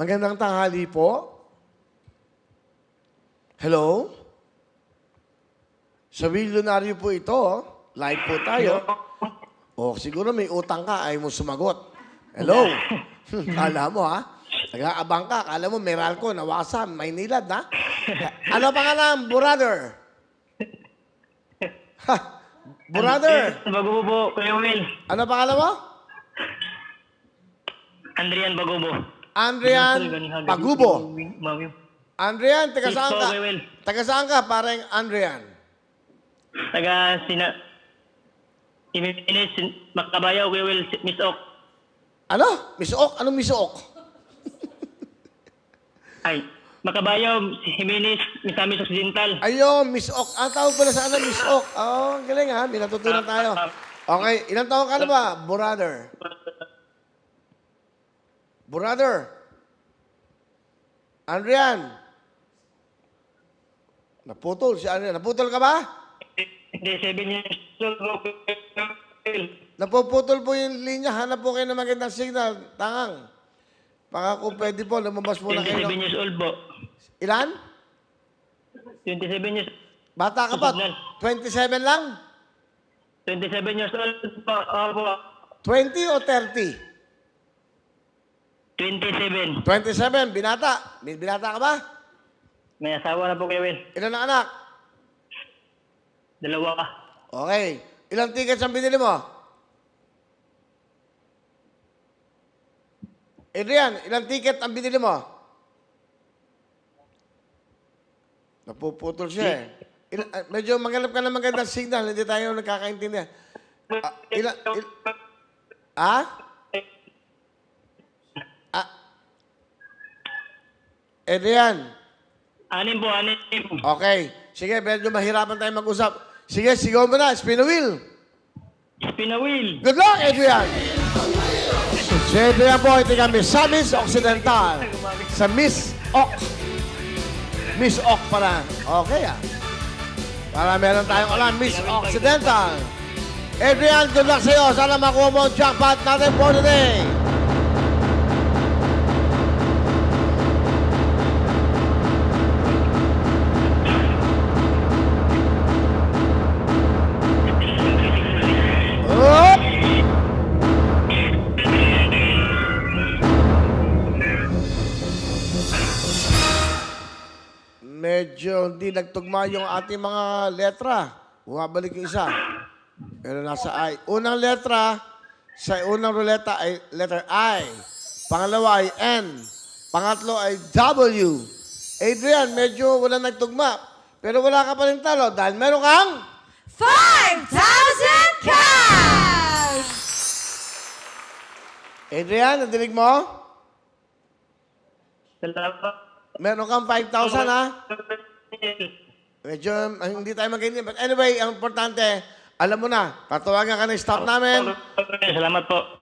Magandang tanghali po. Hello? Sa Millionaire po ito. Live po tayo. O, siguro may utang ka, ay mo sumagot. Hello? Kala mo, ha? Nag-aabang ka. Kala mo, Meralco, Nawasan, Maynilad, ha? Ano pangalan, brother? Ha? Brother? Bagubo po, Kuya Will. Ano pangalan mo? Andrian Bagubo. Andrian Pagubo. Andrian, taga saan ka? Kuya Will. Taga saan ka, parang Andrian? Taga Ines, Makabayaw, Kuya Will, Miss Ok. Ano? Miss Ok? Anong Miss Ok? Ay, Makabayaw, Jimenez, Misamis Occidental. Ayun, Miss Ok. Ang tawag pala sa ano, Miss Ok. Oh, ang galing ha. May natutunan tayo. Okay, ilang taon ka na ba, brother? Brother? Andrian? Naputol si Andrian. Naputol ka ba? Hindi, 7 years old po, Kuya Will. Napuputol po yung linya. Hanap po kayo ng magandang signal. Tangang. Baka kung pwede po, lumabas po na kayo. 27 years old po. Ilan? 27 years Bata ka pa? 27 lang? 27 years old po. Opo. 20 o 30? 27. 27, binata. Binata ka ba? May asawa na po, Kuya Will. Ilan ang anak? 2. Okay. Ilang tickets ang binili mo? Adrian, ilang ticket ang binili mo? Napuputol siya eh. Medyo maghanap ka ng magandang signal, hindi tayo nagkakaintindihan. Ah? Adrian. 6 po, 6. Okay. Sige, medyo mahirapan tayo mag-usap. Sige, sigaw mo na. Spin the wheel. Spin a wheel. Good luck, Adrian! Si Adrian po, ito kami sa Miss Occidental. Sa Miss Oc. Miss Oc pala. Okay ah. Para meron tayong alam, Miss Occidental. Adrian, good luck sa'yo. Sana makuha mo ang jackpot natin for today. Up! Medyo hindi nagtugma yung ating mga letra. Bumabalik yung isa. Pero nasa I. Unang letra sa unang ruleta ay letter I. Pangalawa ay N. Pangatlo ay W. Adrian, medyo wala nagtugma. Pero wala ka pa rin talo dahil meron kang 5,000 cash! Adrian, nadinig mo? Salamat. Meron kang 5,000 ha? Medyo hindi tayo magaling. But anyway, ang importante, alam mo na, tatawagan ka ng staff namin. Salamat po.